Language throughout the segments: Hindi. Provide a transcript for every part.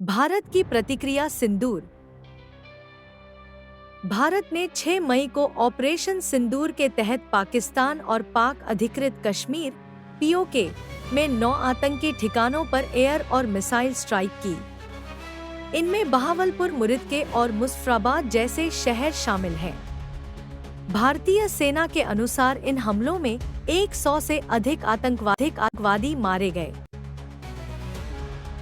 भारत की प्रतिक्रिया सिंदूर। भारत ने 6 मई को ऑपरेशन सिंदूर के तहत पाकिस्तान और पाक अधिकृत कश्मीर (पीओके) में 9 आतंकी ठिकानों पर एयर और मिसाइल स्ट्राइक की। इनमें बहावलपुर, मुरिदके और मुजफ्फराबाद जैसे शहर शामिल हैं। भारतीय सेना के अनुसार इन हमलों में 100 से अधिक आतंकवादी मारे गए।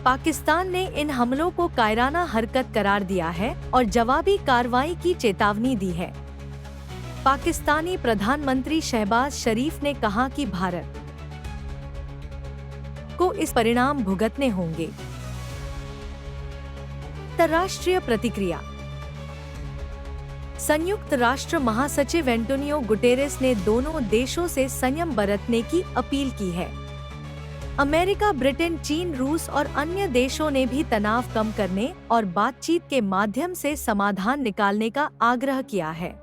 पाकिस्तान ने इन हमलों को कायराना हरकत करार दिया है और जवाबी कार्रवाई की चेतावनी दी है। पाकिस्तानी प्रधानमंत्री शहबाज शरीफ ने कहा कि भारत को इस परिणाम भुगतने होंगे। अंतर्राष्ट्रीय प्रतिक्रिया। संयुक्त राष्ट्र महासचिव एंटोनियो गुटेरेस ने दोनों देशों से संयम बरतने की अपील की है। अमेरिका, ब्रिटेन, चीन, रूस और अन्य देशों ने भी तनाव कम करने और बातचीत के माध्यम से समाधान निकालने का आग्रह किया है।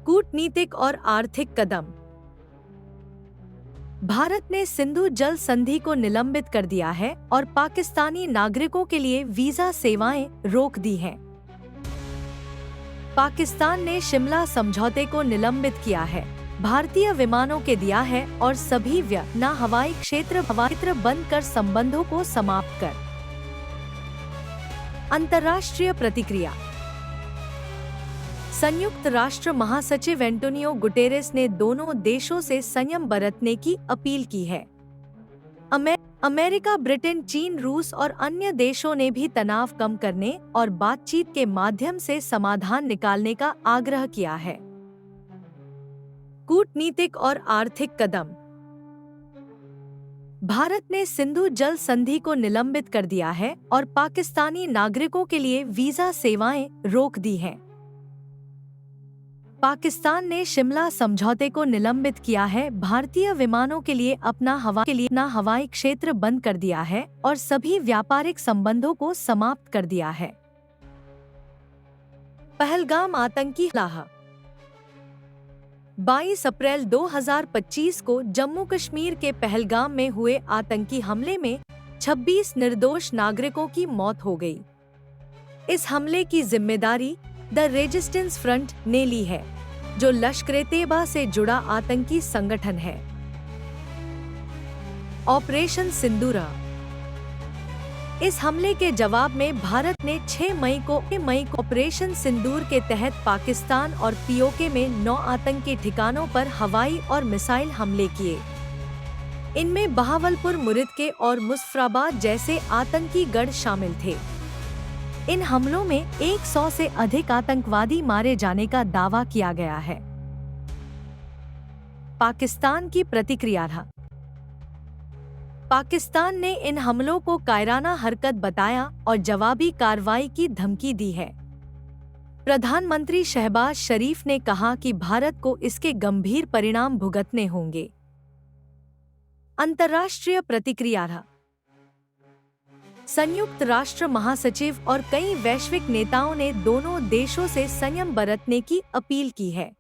कूटनीतिक और आर्थिक कदम। भारत ने सिंधु जल संधि को निलंबित कर दिया है और पाकिस्तानी नागरिकों के लिए वीजा सेवाएं रोक दी हैं। पाकिस्तान ने शिमला समझौते को निलंबित किया है, भारतीय विमानों के दिया है और सभी हवाई क्षेत्र बंद कर संबंधों को समाप्त कर। अंतर्राष्ट्रीय प्रतिक्रिया। संयुक्त राष्ट्र महासचिव एंटोनियो गुटेरेस ने दोनों देशों से संयम बरतने की अपील की है। अमेरिका, ब्रिटेन, चीन, रूस और अन्य देशों ने भी तनाव कम करने और बातचीत के माध्यम से समाधान निकालने का आग्रह किया है। कूटनीतिक और आर्थिक कदम। भारत ने सिंधु जल संधि को निलंबित कर दिया है और पाकिस्तानी नागरिकों के लिए वीजा सेवाएं रोक दी हैं। पाकिस्तान ने शिमला समझौते को निलंबित किया है, भारतीय विमानों के लिए अपना हवाई क्षेत्र बंद कर दिया है और सभी व्यापारिक संबंधों को समाप्त कर दिया है। पहलगाम आतंकी हमला। 22 अप्रैल 2025 को जम्मू कश्मीर के पहलगाम में हुए आतंकी हमले में 26 निर्दोष नागरिकों की मौत हो गई। इस हमले की जिम्मेदारी द रेजिस्टेंस फ्रंट ने ली है, जो लश्कर-ए-तैयबा से जुड़ा आतंकी संगठन है। ऑपरेशन सिंदूर। इस हमले के जवाब में भारत ने 6 मई को ऑपरेशन सिंदूर के तहत पाकिस्तान और पीओके में 9 आतंकी ठिकानों पर हवाई और मिसाइल हमले किए। इनमें बहावलपुर, मुरिदके और मुजफ्फराबाद जैसे आतंकी गढ़ शामिल थे। इन हमलों में 100 से अधिक आतंकवादी मारे जाने का दावा किया गया है। पाकिस्तान की प्रतिक्रिया था। पाकिस्तान ने इन हमलों को कायराना हरकत बताया और जवाबी कार्रवाई की धमकी दी है। प्रधानमंत्री शहबाज शरीफ ने कहा कि भारत को इसके गंभीर परिणाम भुगतने होंगे। अंतर्राष्ट्रीय प्रतिक्रिया था। संयुक्त राष्ट्र महासचिव और कई वैश्विक नेताओं ने दोनों देशों से संयम बरतने की अपील की है।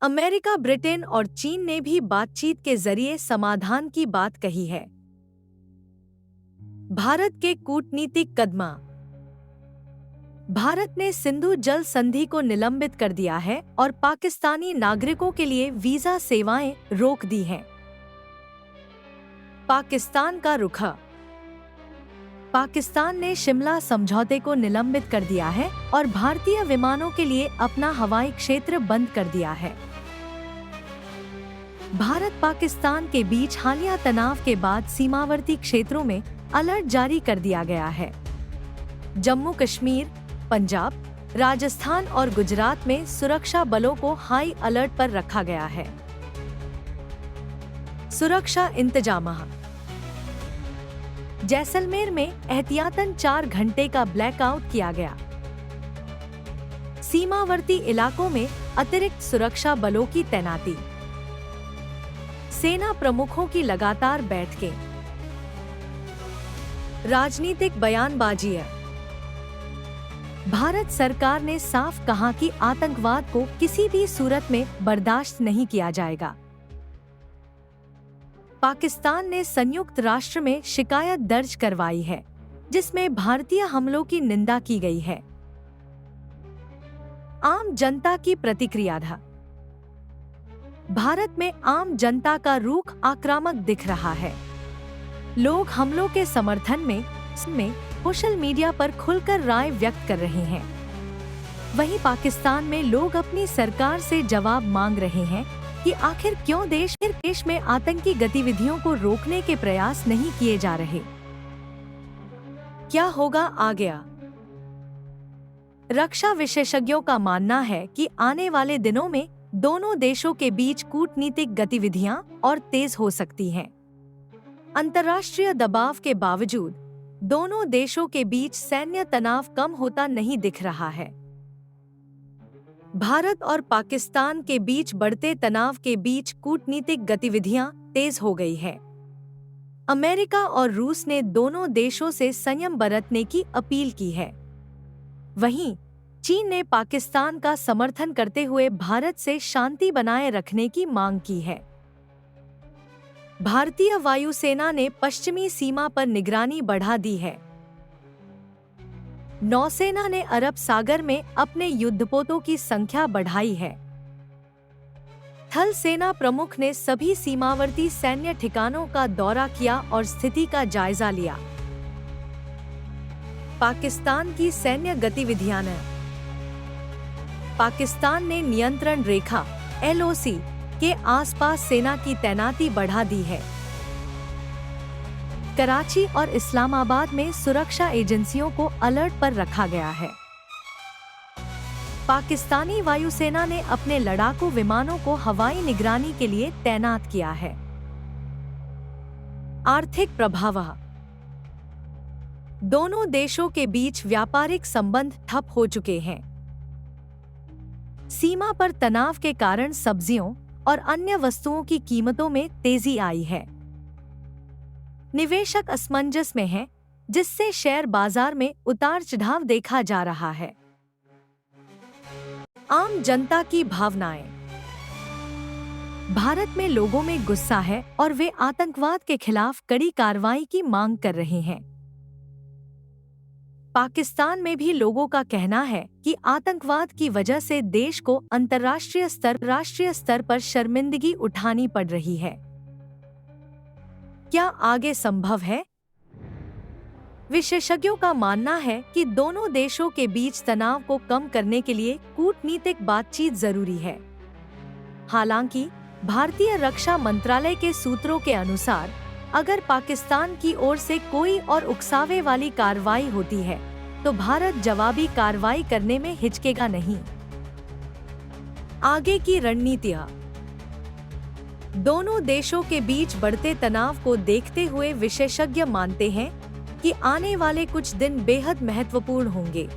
अमेरिका, ब्रिटेन और चीन ने भी बातचीत के जरिए समाधान की बात कही है। भारत के कूटनीतिक कदम। भारत ने सिंधु जल संधि को निलंबित कर दिया है और पाकिस्तानी नागरिकों के लिए वीजा सेवाएं रोक दी हैं। पाकिस्तान का रुख। पाकिस्तान ने शिमला समझौते को निलंबित कर दिया है और भारतीय विमानों के लिए अपना हवाई क्षेत्र बंद कर दिया है। भारत पाकिस्तान के बीच हालिया तनाव के बाद सीमावर्ती क्षेत्रों में अलर्ट जारी कर दिया गया है। जम्मू कश्मीर, पंजाब, राजस्थान और गुजरात में सुरक्षा बलों को हाई अलर्ट पर रखा गया है। सुरक्षा इंतजाम। जैसलमेर में एहतियातन 4 घंटे का ब्लैकआउट किया गया। सीमावर्ती इलाकों में अतिरिक्त सुरक्षा बलों की तैनाती। सेना प्रमुखों की लगातार बैठकें। राजनीतिक बयानबाजी। भारत सरकार ने साफ कहा कि आतंकवाद को किसी भी सूरत में बर्दाश्त नहीं किया जाएगा। पाकिस्तान ने संयुक्त राष्ट्र में शिकायत दर्ज करवाई है। जिसमें भारतीय हमलों की निंदा की गई है। आम जनता की प्रतिक्रिया था। भारत में आम जनता का रुख आक्रामक दिख रहा है। लोग हमलों के समर्थन में सोशल मीडिया पर खुलकर राय व्यक्त कर रहे हैं। वहीं पाकिस्तान में लोग अपनी सरकार से जवाब मांग रहे हैं कि आखिर क्यों देश में आतंकी गतिविधियों को रोकने के प्रयास नहीं किए जा रहे। क्या होगा आगे? रक्षा विशेषज्ञों का मानना है कि आने वाले दिनों में दोनों देशों के बीच कूटनीतिक गतिविधियां और तेज हो सकती हैं। अंतर्राष्ट्रीय दबाव के बावजूद दोनों देशों के बीच सैन्य तनाव कम होता नहीं दिख रहा है। भारत और पाकिस्तान के बीच बढ़ते तनाव के बीच कूटनीतिक गतिविधियां तेज हो गई है। अमेरिका और रूस ने दोनों देशों से संयम बरतने की अपील की है। वहीं चीन ने पाकिस्तान का समर्थन करते हुए भारत से शांति बनाए रखने की मांग की है। भारतीय वायुसेना ने पश्चिमी सीमा पर निगरानी बढ़ा दी है। नौसेना ने अरब सागर में अपने युद्धपोतों की संख्या बढ़ाई है। थल सेना प्रमुख ने सभी सीमावर्ती सैन्य ठिकानों का दौरा किया और स्थिति का जायजा लिया। पाकिस्तान की सैन्य गतिविधियां। पाकिस्तान ने नियंत्रण रेखा (LOC) के आसपास सेना की तैनाती बढ़ा दी है। कराची और इस्लामाबाद में सुरक्षा एजेंसियों को अलर्ट पर रखा गया है। पाकिस्तानी वायुसेना ने अपने लड़ाकू विमानों को हवाई निगरानी के लिए तैनात किया है। आर्थिक प्रभाव। दोनों देशों के बीच व्यापारिक संबंध ठप हो चुके हैं। सीमा पर तनाव के कारण सब्जियों और अन्य वस्तुओं की कीमतों में तेजी आई है। निवेशक असमंजस में हैं, जिससे शेयर बाजार में उतार चढ़ाव देखा जा रहा है। आम जनता की भावनाएं। भारत में लोगों में गुस्सा है और वे आतंकवाद के खिलाफ कड़ी कार्रवाई की मांग कर रहे हैं। पाकिस्तान में भी लोगों का कहना है कि आतंकवाद की वजह से देश को अंतर्राष्ट्रीय स्तर पर शर्मिंदगी उठानी पड़ रही है। क्या आगे संभव है? विशेषज्ञों का मानना है कि दोनों देशों के बीच तनाव को कम करने के लिए कूटनीतिक बातचीत जरूरी है। हालांकि भारतीय रक्षा मंत्रालय के सूत्रों के अनुसार अगर पाकिस्तान की ओर से कोई और उकसावे वाली कार्रवाई होती है तो भारत जवाबी कार्रवाई करने में हिचकेगा नहीं। आगे की रणनीतियां। दोनों देशों के बीच बढ़ते तनाव को देखते हुए विशेषज्ञ मानते हैं कि आने वाले कुछ दिन बेहद महत्वपूर्ण होंगे।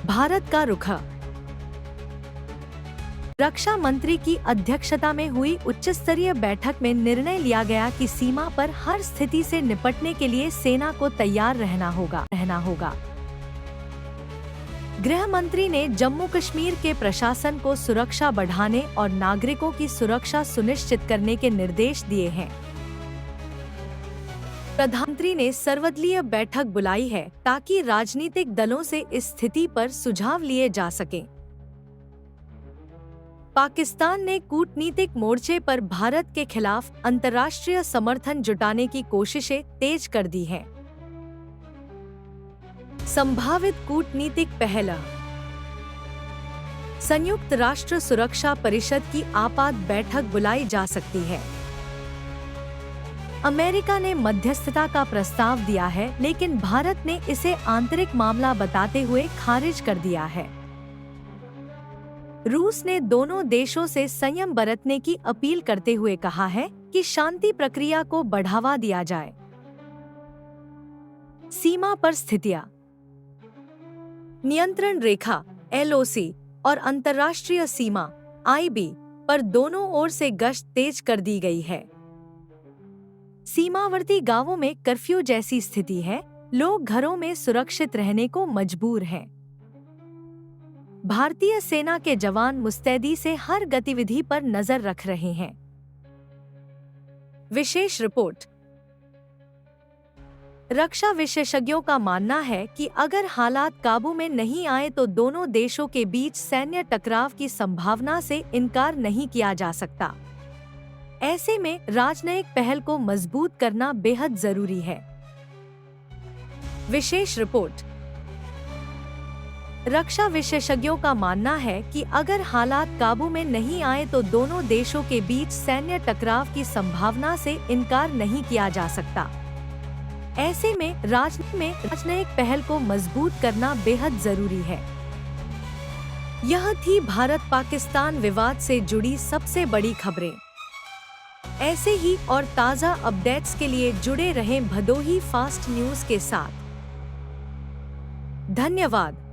भारत का रुख। रक्षा मंत्री की अध्यक्षता में हुई उच्चस्तरीय बैठक में निर्णय लिया गया कि सीमा पर हर स्थिति से निपटने के लिए सेना को तैयार रहना होगा। गृह मंत्री ने जम्मू कश्मीर के प्रशासन को सुरक्षा बढ़ाने और नागरिकों की सुरक्षा सुनिश्चित करने के निर्देश दिए हैं। प्रधानमंत्री ने सर्वदलीय बैठक बुलाई है ताकि राजनीतिक दलों से इस स्थिति पर सुझाव लिए जा सकें। पाकिस्तान ने कूटनीतिक मोर्चे पर भारत के खिलाफ अंतर्राष्ट्रीय समर्थन जुटाने की कोशिशें तेज कर दी हैं। संभावित कूटनीतिक पहल। संयुक्त राष्ट्र सुरक्षा परिषद की आपात बैठक बुलाई जा सकती है। अमेरिका ने मध्यस्थता का प्रस्ताव दिया है, लेकिन भारत ने इसे आंतरिक मामला बताते हुए खारिज कर दिया है। रूस ने दोनों देशों से संयम बरतने की अपील करते हुए कहा है कि शांति प्रक्रिया को बढ़ावा दिया जाए। सीमा पर स्थितियां। नियंत्रण रेखा (LOC) और अंतर्राष्ट्रीय सीमा (IB) पर दोनों ओर से गश्त तेज कर दी गई है। सीमावर्ती गांवों में कर्फ्यू जैसी स्थिति है। लोग घरों में सुरक्षित रहने को मजबूर हैं। भारतीय सेना के जवान मुस्तैदी से हर गतिविधि पर नजर रख रहे हैं। विशेष रिपोर्ट। रक्षा विशेषज्ञों का मानना है कि अगर हालात काबू में नहीं आए तो दोनों देशों के बीच सैन्य टकराव की संभावना से इनकार नहीं किया जा सकता। ऐसे में राजनयिक पहल को मजबूत करना बेहद जरूरी है। विशेष रिपोर्ट। रक्षा विशेषज्ञों का मानना है कि अगर हालात काबू में नहीं आए तो दोनों देशों के बीच सैन्य टकराव की संभावना से इनकार नहीं किया जा सकता। ऐसे में राजनयिक पहल को मजबूत करना बेहद जरूरी है। यह थी भारत पाकिस्तान विवाद से जुड़ी सबसे बड़ी खबरें। ऐसे ही और ताज़ा अपडेट्स के लिए जुड़े रहें भदोही फास्ट न्यूज़ के साथ। धन्यवाद।